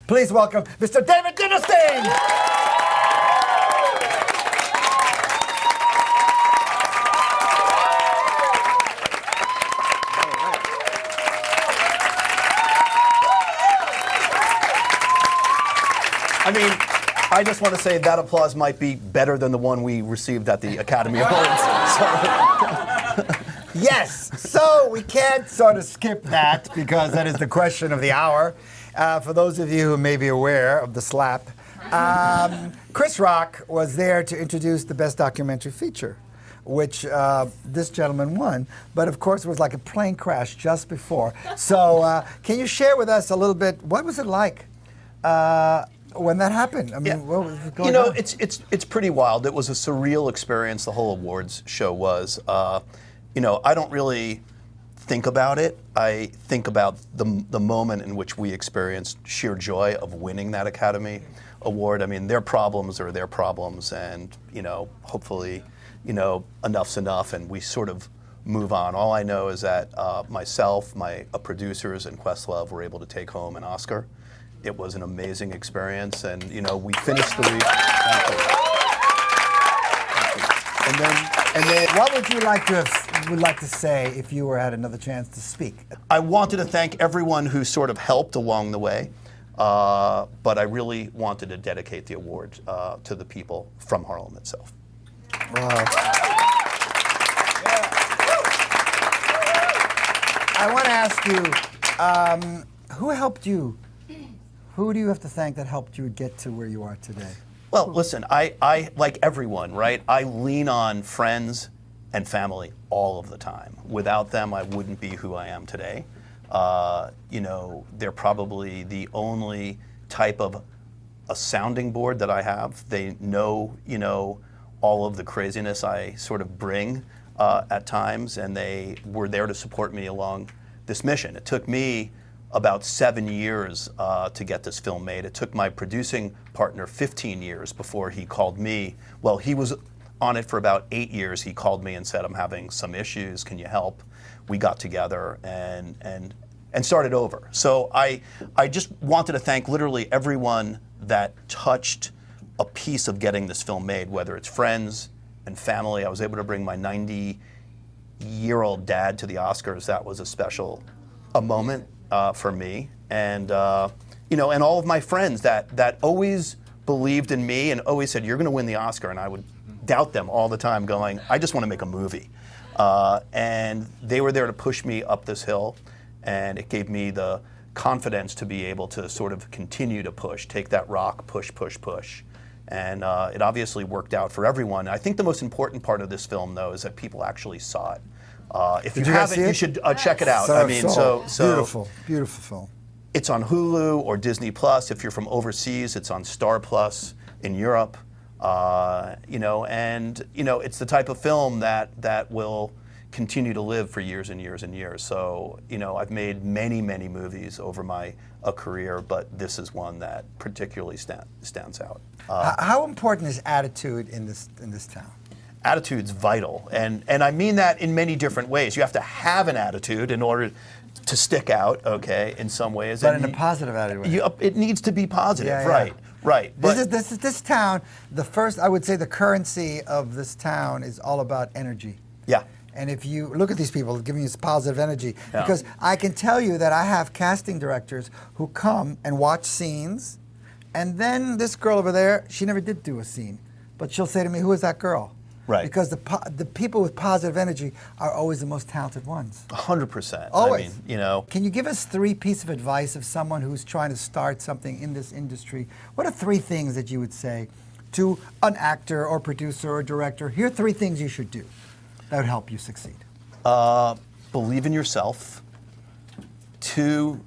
Please welcome Mr. David Dinerstein. I mean, I just want to say that applause might be better than the one we received at the Academy Awards. Yes, so we can't sort of skip that because that is the question of the hour. For those of you who may be aware of the slap, Chris Rock was there to introduce the Best Documentary Feature, which this gentleman won. But of course, it was like a plane crash just before. So can you share with us a little bit, what was it like when that happened? I mean, what was going on? It's pretty wild. It was a surreal experience, the whole awards show was. I don't really think about it. I think about the moment in which we experienced sheer joy of winning that Academy Award. I mean, their problems are their problems, and hopefully, enough's enough, and we sort of move on. All I know is that myself, my producers, and Questlove were able to take home an Oscar. It was an amazing experience, and we finished the week. And then, what would you like to say if you had another chance to speak? I wanted to thank everyone who sort of helped along the way, but I really wanted to dedicate the award to the people from Harlem itself. Wow. I want to ask you, who helped you? Who do you have to thank that helped you get to where you are today? Well, listen, I like everyone, right? I lean on friends and family all of the time. Without them, I wouldn't be who I am today. They're probably the only type of a sounding board that I have. They know, all of the craziness I sort of bring at times, and they were there to support me along this mission. It took me about 7 years to get this film made. It took my producing partner 15 years before he called me. Well, he was on it for about 8 years. He called me and said, "I'm having some issues. Can you help?" We got together and started over. So I just wanted to thank literally everyone that touched a piece of getting this film made, whether it's friends and family. I was able to bring my 90-year-old dad to the Oscars. That was a moment for me, and and all of my friends that always believed in me and always said, "You're going to win the Oscar," and I would doubt them all the time, going, "I just want to make a movie," and they were there to push me up this hill, and it gave me the confidence to be able to sort of continue to take that rock, push, and it obviously worked out for everyone. I think the most important part of this film, though, is that people actually saw it. If you haven't, you should check it out. So beautiful film. It's on Hulu or Disney Plus. If you're from overseas, it's on Star Plus in Europe. It's the type of film that will continue to live for years and years and years. So, I've made many, many movies over my career, but this is one that particularly stands out. How important is attitude in this town? Attitude's vital, and I mean that in many different ways. You have to have an attitude in order to stick out, okay, in some ways. But in a positive attitude. It needs to be positive, yeah. right. But This town, I would say the currency of this town is all about energy. Yeah. And if you look at these people giving you positive energy, because I can tell you that I have casting directors who come and watch scenes, and then this girl over there, she never did do a scene, but she'll say to me, "Who is that girl?" Right. Because the people with positive energy are always the most talented ones. 100%. Always. I mean, Can you give us 3 pieces of advice of someone who's trying to start something in this industry? What are 3 things that you would say to an actor or producer or director? Here are 3 things you should do that would help you succeed. Believe in yourself. 2,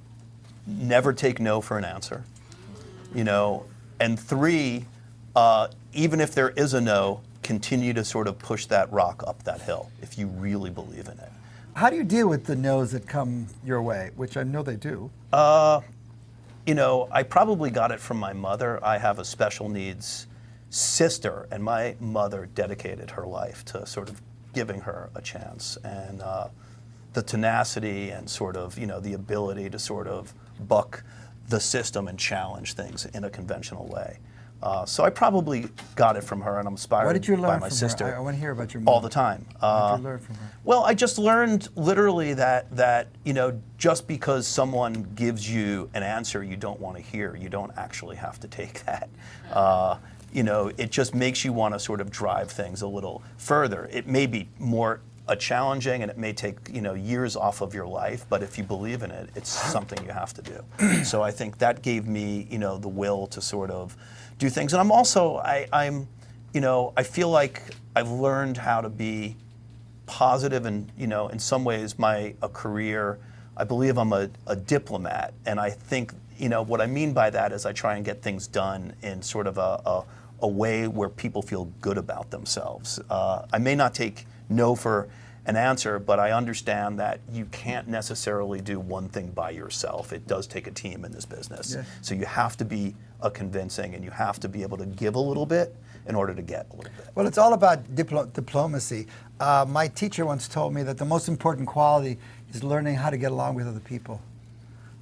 never take no for an answer. And 3, even if there is a no, continue to sort of push that rock up that hill if you really believe in it. How do you deal with the no's that come your way, which I know they do? I probably got it from my mother. I have a special needs sister, and my mother dedicated her life to sort of giving her a chance. And the tenacity and sort of, the ability to sort of buck the system and challenge things in a conventional way. So I probably got it from her, and I'm inspired What did you by learn my from sister. her? I want to hear about your mom. All the time. What did you learn from her? Well, I just learned literally that just because someone gives you an answer you don't want to hear, you don't actually have to take that. It just makes you want to sort of drive things a little further. It may be more challenging, and it may take years off of your life, but if you believe in it, it's something you have to do. So I think that gave me the will to sort of do things. And I'm also I feel like I've learned how to be positive, and in some ways my career, I believe I'm a diplomat, and I think what I mean by that is I try and get things done in sort of a way where people feel good about themselves. I may not take no for an answer, but I understand that you can't necessarily do one thing by yourself. It does take a team in this business. Yeah. So you have to be convincing, and you have to be able to give a little bit in order to get a little bit. Well, it's all about diplomacy. My teacher once told me that the most important quality is learning how to get along with other people,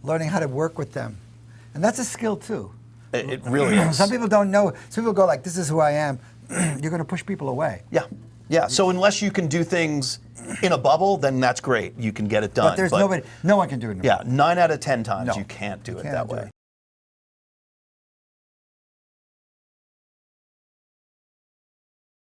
learning how to work with them. And that's a skill too. It really is. Some people don't know. Some people go like, this is who I am. You're going to push people away. Yeah. Yeah. So unless you can do things in a bubble, then that's great. You can get it done. But there's nobody, no one can do it in a bubble. Yeah, 9 out of 10 times No, you can't do it can't that do way. it.